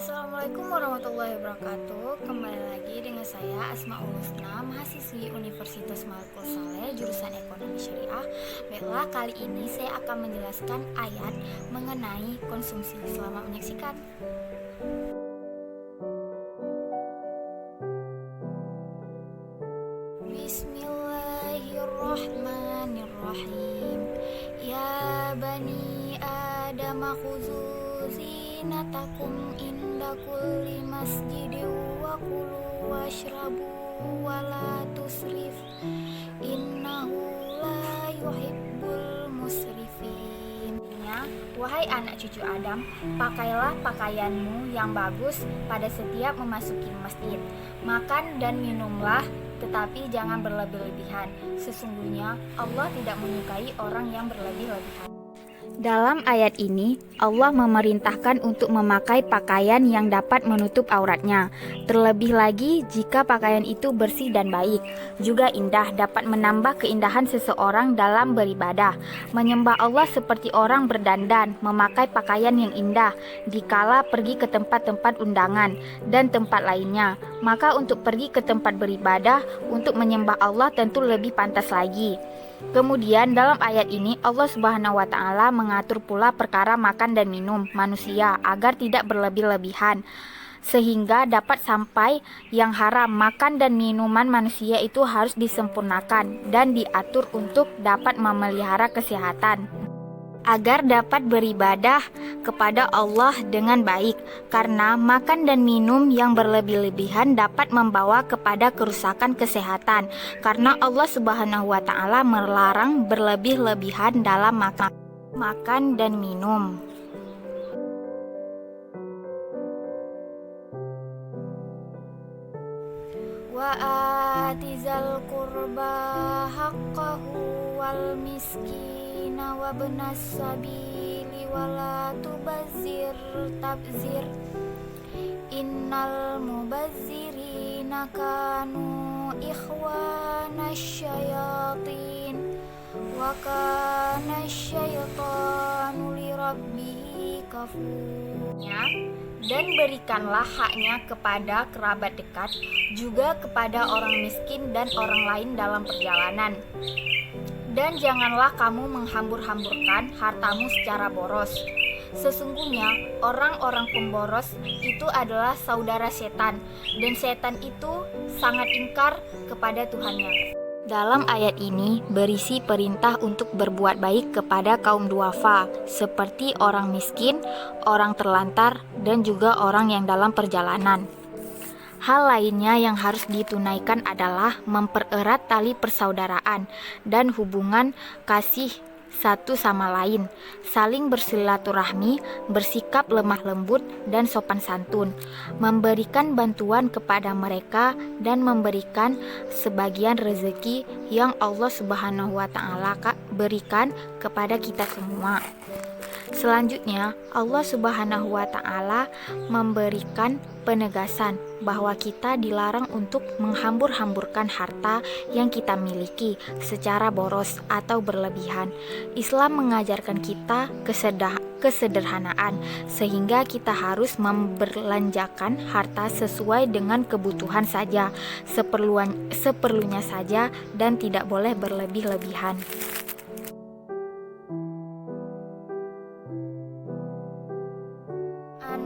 Assalamualaikum warahmatullahi wabarakatuh. Kembali lagi dengan saya Asmaul Husna, mahasiswi Universitas Malikul Saleh, jurusan Ekonomi Syariah. Baiklah, kali ini saya akan menjelaskan ayat mengenai konsumsi. Selamat menyaksikan. Bismillahirrahmanirrahim. Ya bani Adam khudzu zinatakum inda kulli masjidin wa kulu washrabu wa la tusrif innahu la yuhibbul musrifin. Wahai anak cucu Adam, pakailah pakaianmu yang bagus pada setiap memasuki masjid. Makan dan minumlah, tetapi jangan berlebih-lebihan. Sesungguhnya Allah tidak menyukai orang yang berlebih-lebihan. Dalam ayat ini, Allah memerintahkan untuk memakai pakaian yang dapat menutup auratnya. Terlebih lagi jika pakaian itu bersih dan baik, juga indah, dapat menambah keindahan seseorang dalam beribadah. Menyembah Allah seperti orang berdandan, memakai pakaian yang indah, dikala pergi ke tempat-tempat undangan dan tempat lainnya. Maka untuk pergi ke tempat beribadah, untuk menyembah Allah tentu lebih pantas lagi. Kemudian dalam ayat ini Allah Subhanahu wa taala mengatur pula perkara makan dan minum manusia agar tidak berlebih-lebihan sehingga dapat sampai yang haram. Makan dan minuman manusia itu harus disempurnakan dan diatur untuk dapat memelihara kesehatan, agar dapat beribadah kepada Allah dengan baik, karena makan dan minum yang berlebih-lebihan dapat membawa kepada kerusakan kesehatan, karena Allah Subhanahu wa taala melarang berlebih-lebihan dalam makan dan minum. Wa atizal qurba haqqahu wal miskin wa benas sabili wala tubazzir tabzir innal mubazzirina kanu ikhwana syayatin wa kana syaitanu lirabbihi kafur. Dan berikanlah haknya kepada kerabat dekat, juga kepada orang miskin dan orang lain dalam perjalanan. Dan janganlah kamu menghambur-hamburkan hartamu secara boros. Sesungguhnya orang-orang pemboros itu adalah saudara setan, dan setan itu sangat ingkar kepada Tuhannya. Dalam ayat ini berisi perintah untuk berbuat baik kepada kaum duafa, seperti orang miskin, orang terlantar, dan juga orang yang dalam perjalanan. Hal lainnya yang harus ditunaikan adalah mempererat tali persaudaraan dan hubungan kasih satu sama lain, saling bersilaturahmi, bersikap lemah lembut dan sopan santun, memberikan bantuan kepada mereka dan memberikan sebagian rezeki yang Allah Subhanahu wa taala berikan kepada kita semua. Selanjutnya, Allah Subhanahu wa taala memberikan penegasan bahwa kita dilarang untuk menghambur-hamburkan harta yang kita miliki secara boros atau berlebihan. Islam mengajarkan kita kesederhanaan, sehingga kita harus membelanjakan harta sesuai dengan kebutuhan saja, seperlunya saja, dan tidak boleh berlebih-lebihan.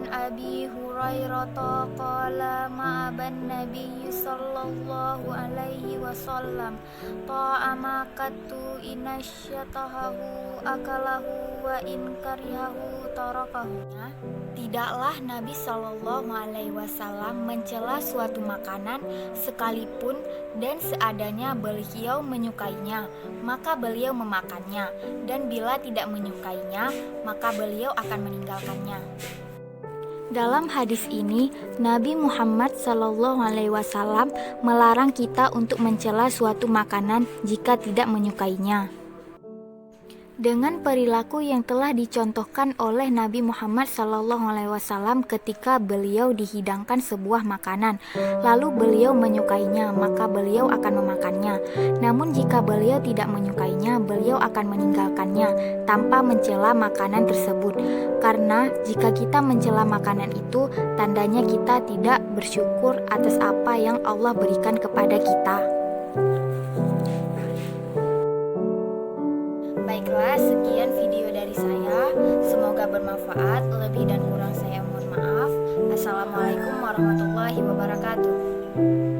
Abi Hurairah qala ma'aban Nabi sallallahu alaihi wasallam ta'amakatu inasyatahu akalahu wa in karihahu tarakahu. Tidaklah Nabi sallallahu alaihi wasallam mencela suatu makanan sekalipun dan seadanya beliau menyukainya, maka beliau memakannya, dan bila tidak menyukainya, maka beliau akan meninggalkannya. Dalam hadis ini, Nabi Muhammad SAW melarang kita untuk mencela suatu makanan jika tidak menyukainya. dengan perilaku yang telah dicontohkan oleh Nabi Muhammad SAW ketika beliau dihidangkan sebuah makanan, lalu beliau menyukainya, maka beliau akan memakannya. Namun jika beliau tidak menyukainya, beliau akan meninggalkannya tanpa mencela makanan tersebut. Karena jika kita mencela makanan itu, tandanya kita tidak bersyukur atas apa yang Allah berikan kepada kita. Baiklah, sekian video dari saya. Semoga bermanfaat. Lebih dan kurang saya mohon maaf. Assalamualaikum warahmatullahi wabarakatuh.